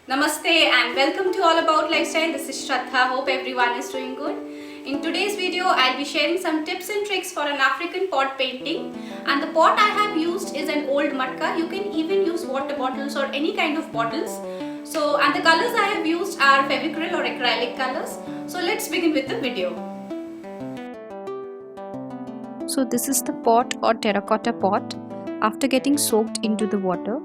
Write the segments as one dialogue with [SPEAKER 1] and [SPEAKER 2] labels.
[SPEAKER 1] Namaste and welcome to All About Lifestyle. This is Shraddha. Hope everyone is doing good. In today's video, I'll be sharing some tips and tricks for an African pot painting. And the pot I have used is an old Matka. You can even use water bottles or any kind of bottles. And the colors I have used are Fevicryl or acrylic colors. So let's begin with the video.
[SPEAKER 2] So this is the pot or terracotta pot after getting soaked into the water.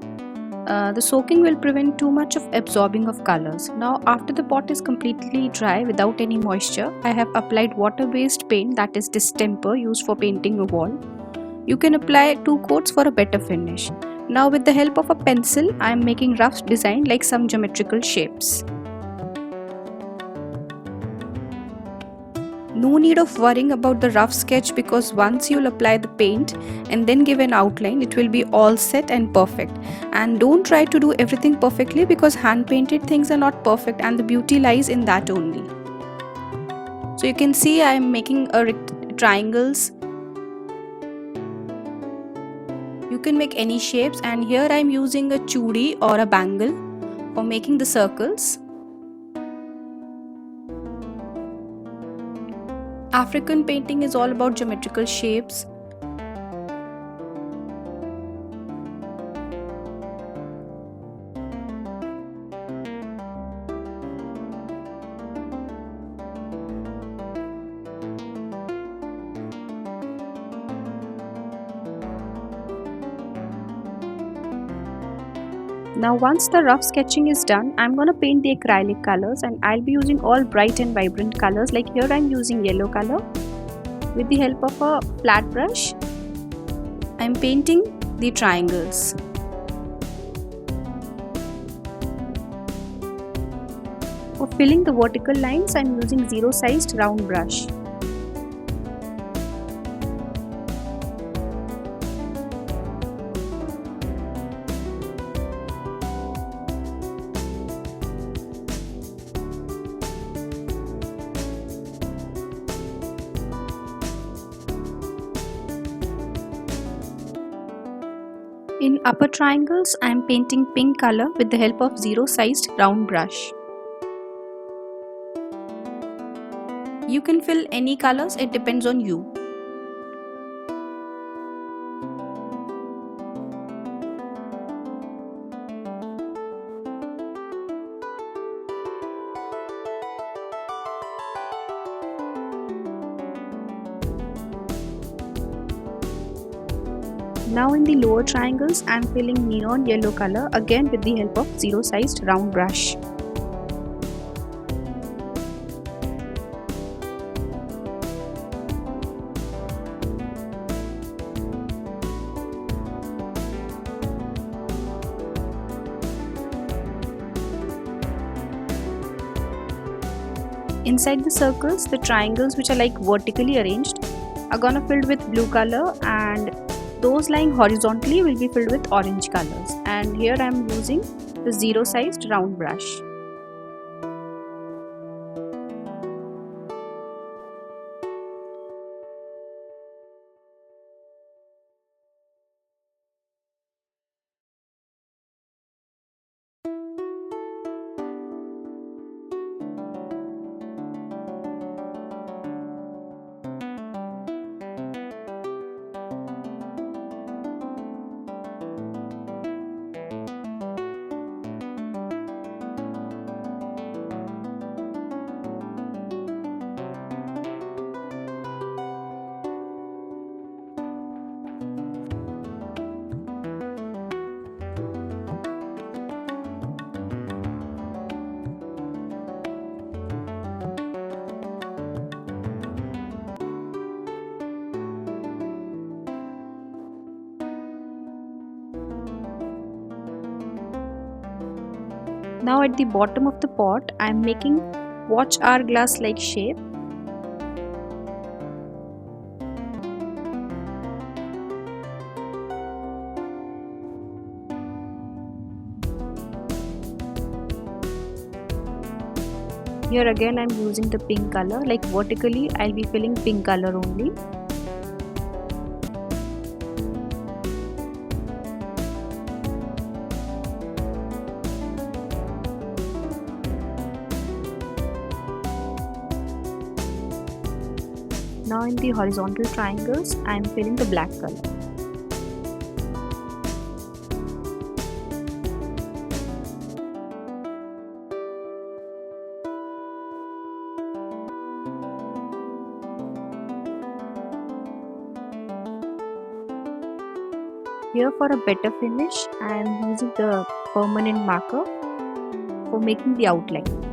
[SPEAKER 2] The soaking will prevent too much of absorbing of colors. Now after the pot is completely dry without any moisture, I have applied water-based paint, that is distemper, used for painting a wall. You can apply 2 coats for a better finish. Now with the help of a pencil, I am making rough design like some geometrical shapes. No need of worrying about the rough sketch, because once you'll apply the paint and then give an outline, it will be all set and perfect. And don't try to do everything perfectly, because hand painted things are not perfect and the beauty lies in that only. So you can see I am making triangles. You can make any shapes, and here I am using a chudi or a bangle for making the circles. African painting is all about geometrical shapes. Now once the rough sketching is done, I'm gonna paint the acrylic colors, and I'll be using all bright and vibrant colors. Like here I'm using yellow color. With the help of a flat brush, I'm painting the triangles. For filling the vertical lines, I'm using zero-sized round brush. In upper triangles, I am painting pink color with the help of zero-sized round brush. You can fill any colors, it depends on you. Now in the lower triangles, I am filling neon yellow color, again with the help of zero-sized round brush. Inside the circles, the triangles which are like vertically arranged are gonna filled with blue color, and those lying horizontally will be filled with orange colors. And here I am using the zero-sized round brush. Now at the bottom of the pot, I am making watch hourglass like shape. Here again I am using the pink color, like vertically I will be filling pink color only. Now in the horizontal triangles, I am filling the black color. Here for a better finish, I am using the permanent marker for making the outline.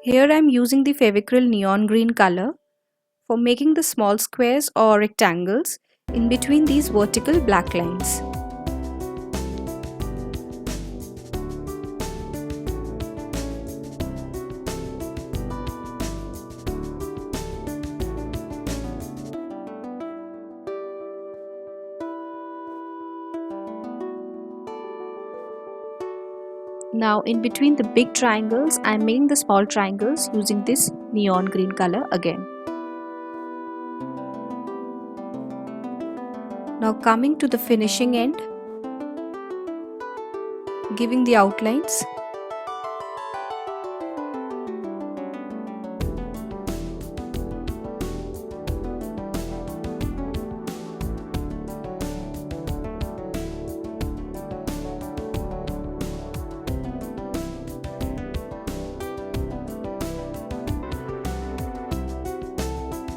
[SPEAKER 2] Here I am using the Fevicryl neon green color for making the small squares or rectangles in between these vertical black lines. Now in between the big triangles, I am making the small triangles using this neon green color again. Now coming to the finishing end, giving the outlines.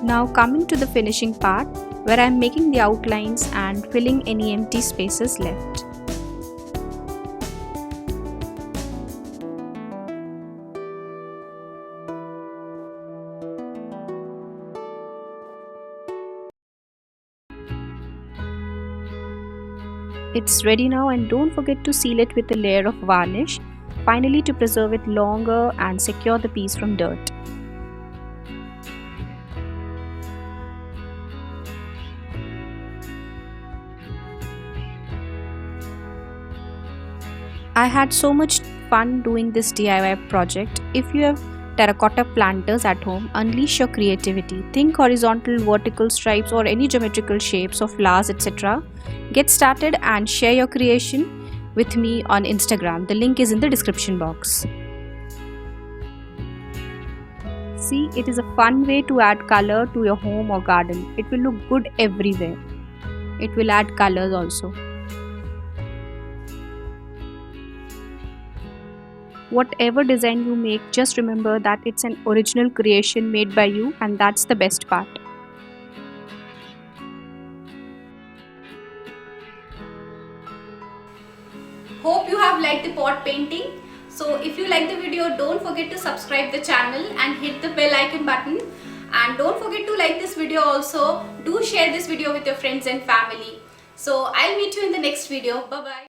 [SPEAKER 2] Now coming to the finishing part where I am making the outlines and filling any empty spaces left. It's ready now, and don't forget to seal it with a layer of varnish, finally to preserve it longer and secure the piece from dirt. I had so much fun doing this DIY project. If you have terracotta planters at home, unleash your creativity. Think horizontal, vertical stripes or any geometrical shapes of flowers, etc. Get started and share your creation with me on Instagram. The link is in the description box. See, it is a fun way to add color to your home or garden. It will look good everywhere. It will add colors also. Whatever design you make, just remember that it's an original creation made by you, and that's the best part.
[SPEAKER 1] Hope you have liked the pot painting. So if you like the video, don't forget to subscribe the channel and hit the bell icon button. And don't forget to like this video also. Do share this video with your friends and family. So I'll meet you in the next video. Bye bye.